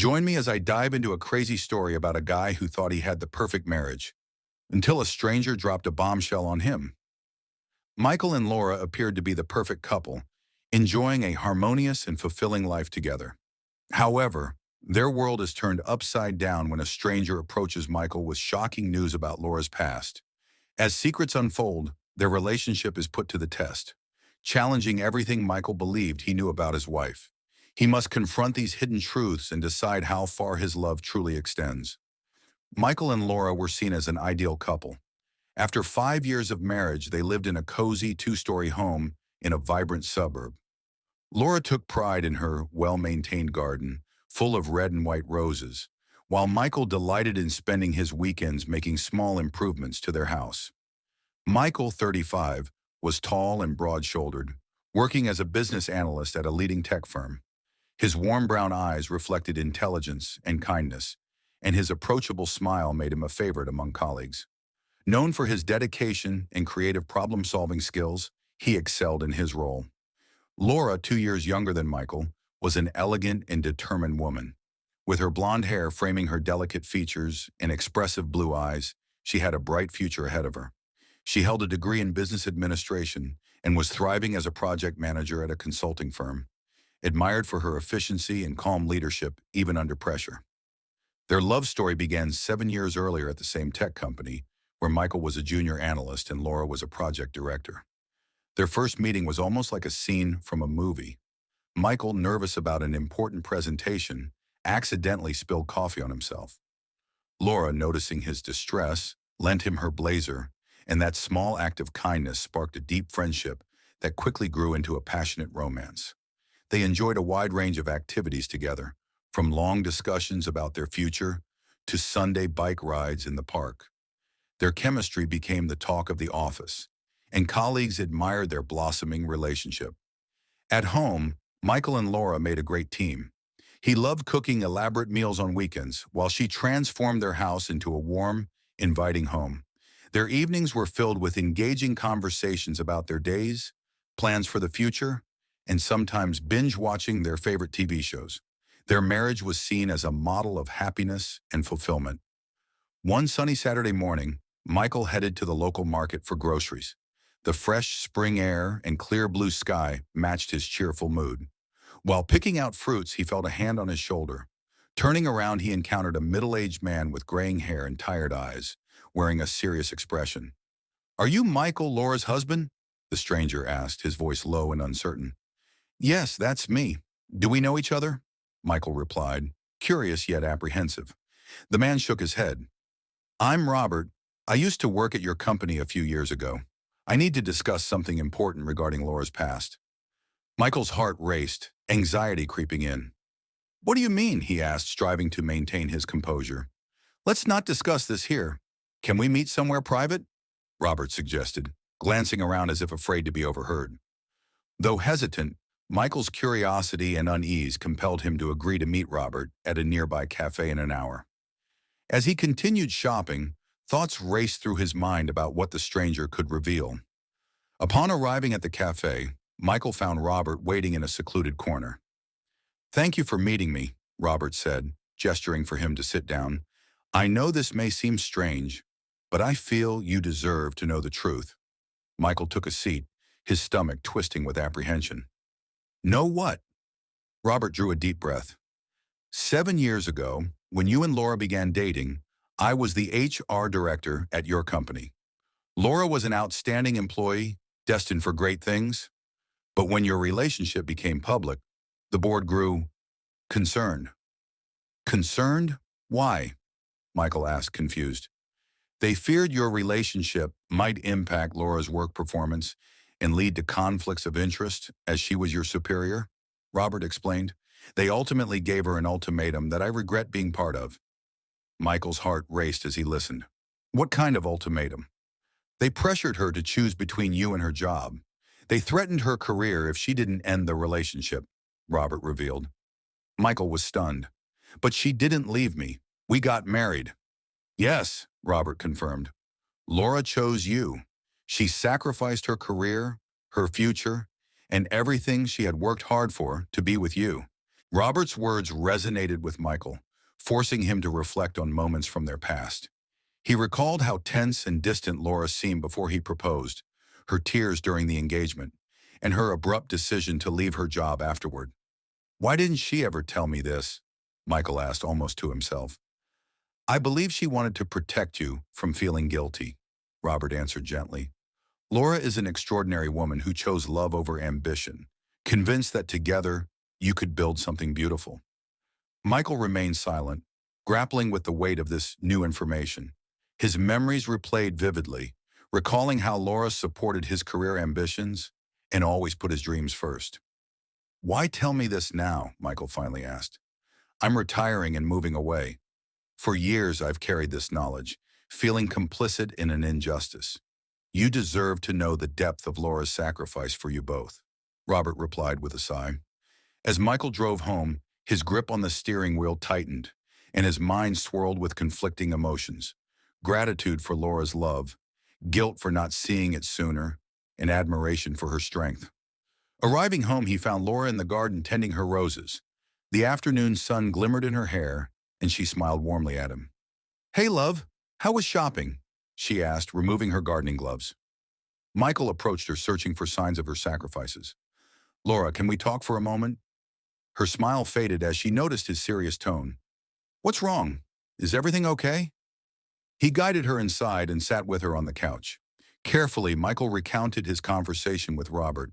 Join me as I dive into a crazy story about a guy who thought he had the perfect marriage, until a stranger dropped a bombshell on him. Michael and Laura appeared to be the perfect couple, enjoying a harmonious and fulfilling life together. However, their world is turned upside down when a stranger approaches Michael with shocking news about Laura's past. As secrets unfold, their relationship is put to the test, challenging everything Michael believed he knew about his wife. He must confront these hidden truths and decide how far his love truly extends. Michael and Laura were seen as an ideal couple. After 5 years of marriage, they lived in a cozy two-story home in a vibrant suburb. Laura took pride in her well-maintained garden, full of red and white roses, while Michael delighted in spending his weekends making small improvements to their house. Michael, 35, was tall and broad-shouldered, working as a business analyst at a leading tech firm. His warm brown eyes reflected intelligence and kindness, and his approachable smile made him a favorite among colleagues. Known for his dedication and creative problem-solving skills, he excelled in his role. Laura, 2 years younger than Michael, was an elegant and determined woman. With her blonde hair framing her delicate features and expressive blue eyes, she had a bright future ahead of her. She held a degree in business administration and was thriving as a project manager at a consulting firm, admired for her efficiency and calm leadership even under pressure. Their love story began 7 years earlier at the same tech company, where Michael was a junior analyst and Laura was a project director. Their first meeting was almost like a scene from a movie. Michael, nervous about an important presentation, accidentally spilled coffee on himself. Laura, noticing his distress, lent him her blazer, and that small act of kindness sparked a deep friendship that quickly grew into a passionate romance. They enjoyed a wide range of activities together, from long discussions about their future to Sunday bike rides in the park. Their chemistry became the talk of the office, and colleagues admired their blossoming relationship. At home, Michael and Laura made a great team. He loved cooking elaborate meals on weekends, while she transformed their house into a warm, inviting home. Their evenings were filled with engaging conversations about their days, plans for the future, and sometimes binge-watching their favorite TV shows. Their marriage was seen as a model of happiness and fulfillment. One sunny Saturday morning, Michael headed to the local market for groceries. The fresh spring air and clear blue sky matched his cheerful mood. While picking out fruits, he felt a hand on his shoulder. Turning around, he encountered a middle-aged man with graying hair and tired eyes, wearing a serious expression. "Are you Michael, Laura's husband?" the stranger asked, his voice low and uncertain. "Yes, that's me. Do we know each other?" Michael replied, curious yet apprehensive. The man shook his head. "I'm Robert. I used to work at your company a few years ago. I need to discuss something important regarding Laura's past." Michael's heart raced, anxiety creeping in. "What do you mean?" he asked, striving to maintain his composure. "Let's not discuss this here. Can we meet somewhere private?" Robert suggested, glancing around as if afraid to be overheard. Though hesitant, Michael's curiosity and unease compelled him to agree to meet Robert at a nearby cafe in an hour. As he continued shopping, thoughts raced through his mind about what the stranger could reveal. Upon arriving at the cafe, Michael found Robert waiting in a secluded corner. "Thank you for meeting me," Robert said, gesturing for him to sit down. "I know this may seem strange, but I feel you deserve to know the truth." Michael took a seat, his stomach twisting with apprehension. "Know what?" Robert drew a deep breath. "7 years ago, when you and Laura began dating, I was the HR director at your company. Laura was an outstanding employee, destined for great things. But when your relationship became public, the board grew concerned." "Concerned? Why?" Michael asked, confused. "They feared your relationship might impact Laura's work performance and lead to conflicts of interest as she was your superior," Robert explained. "They ultimately gave her an ultimatum that I regret being part of." Michael's heart raced as he listened. "What kind of ultimatum?" "They pressured her to choose between you and her job. They threatened her career if she didn't end the relationship," Robert revealed. Michael was stunned. "But she didn't leave me. We got married." "Yes," Robert confirmed. "Laura chose you. She sacrificed her career, her future, and everything she had worked hard for to be with you. Robert's words resonated with Michael, forcing him to reflect on moments from their past. He recalled how tense and distant Laura seemed before he proposed, her tears during the engagement, and her abrupt decision to leave her job afterward. "Why didn't she ever tell me this?" Michael asked almost to himself. "I believe she wanted to protect you from feeling guilty," Robert answered gently. "Laura is an extraordinary woman who chose love over ambition, convinced that together you could build something beautiful." Michael remained silent, grappling with the weight of this new information. His memories replayed vividly, recalling how Laura supported his career ambitions and always put his dreams first. "Why tell me this now?" Michael finally asked. "I'm retiring and moving away. For years I've carried this knowledge, feeling complicit in an injustice. You deserve to know the depth of Laura's sacrifice for you both," Robert replied with a sigh. As Michael drove home, his grip on the steering wheel tightened, and his mind swirled with conflicting emotions: gratitude for Laura's love, guilt for not seeing it sooner, and admiration for her strength. Arriving home, he found Laura in the garden tending her roses. The afternoon sun glimmered in her hair, and she smiled warmly at him. "Hey, love, how was shopping?" she asked, removing her gardening gloves. Michael approached her, searching for signs of her sacrifices. "Laura, can we talk for a moment?" Her smile faded as she noticed his serious tone. "What's wrong? Is everything okay?" He guided her inside and sat with her on the couch. Carefully, Michael recounted his conversation with Robert,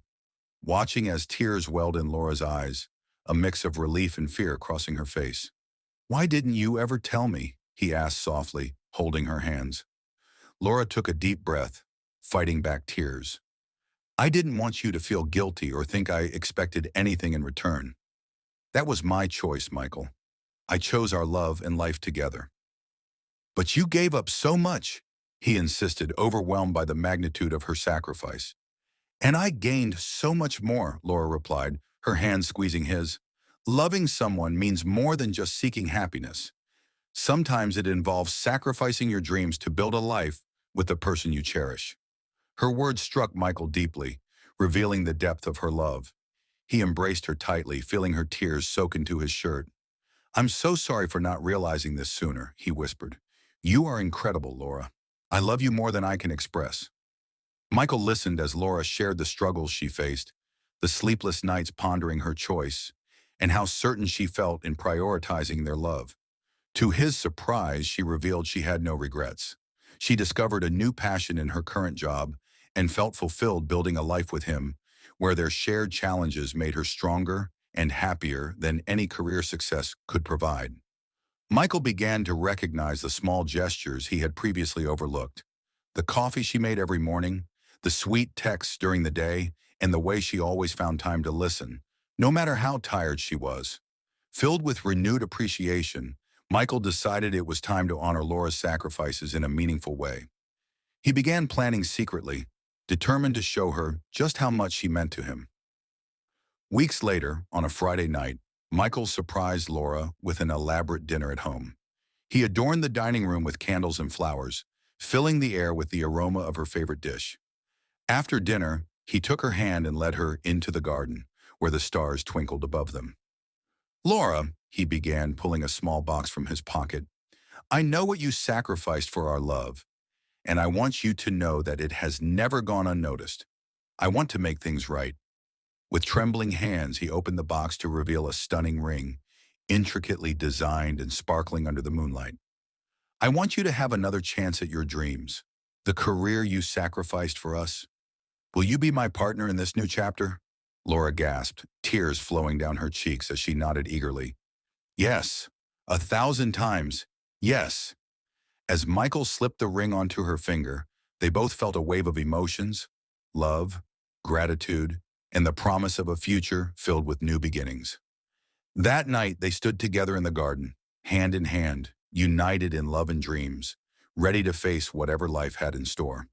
watching as tears welled in Laura's eyes, a mix of relief and fear crossing her face. "Why didn't you ever tell me?" he asked softly, holding her hands. Laura took a deep breath, fighting back tears. "I didn't want you to feel guilty or think I expected anything in return. That was my choice, Michael. I chose our love and life together." "But you gave up so much," he insisted, overwhelmed by the magnitude of her sacrifice. "And I gained so much more," Laura replied, her hand squeezing his. "Loving someone means more than just seeking happiness. Sometimes it involves sacrificing your dreams to build a life with the person you cherish." Her words struck Michael deeply, revealing the depth of her love. He embraced her tightly, feeling her tears soak into his shirt. "I'm so sorry for not realizing this sooner," he whispered. "You are incredible, Laura. I love you more than I can express." Michael listened as Laura shared the struggles she faced, the sleepless nights pondering her choice, and how certain she felt in prioritizing their love. To his surprise, she revealed she had no regrets. She discovered a new passion in her current job and felt fulfilled building a life with him, where their shared challenges made her stronger and happier than any career success could provide. Michael began to recognize the small gestures he had previously overlooked: the coffee she made every morning, the sweet texts during the day, and the way she always found time to listen, no matter how tired she was. Filled with renewed appreciation, Michael decided it was time to honor Laura's sacrifices in a meaningful way. He began planning secretly, determined to show her just how much she meant to him. Weeks later, on a Friday night, Michael surprised Laura with an elaborate dinner at home. He adorned the dining room with candles and flowers, filling the air with the aroma of her favorite dish. After dinner, he took her hand and led her into the garden, where the stars twinkled above them. "Laura," he began, pulling a small box from his pocket, "I know what you sacrificed for our love, and I want you to know that it has never gone unnoticed. I want to make things right." With trembling hands, he opened the box to reveal a stunning ring, intricately designed and sparkling under the moonlight. "I want you to have another chance at your dreams, the career you sacrificed for us. Will you be my partner in this new chapter?" Laura gasped, tears flowing down her cheeks as she nodded eagerly. "Yes, 1,000 times, yes." As Michael slipped the ring onto her finger, they both felt a wave of emotions: love, gratitude, and the promise of a future filled with new beginnings. That night, they stood together in the garden, hand in hand, united in love and dreams, ready to face whatever life had in store.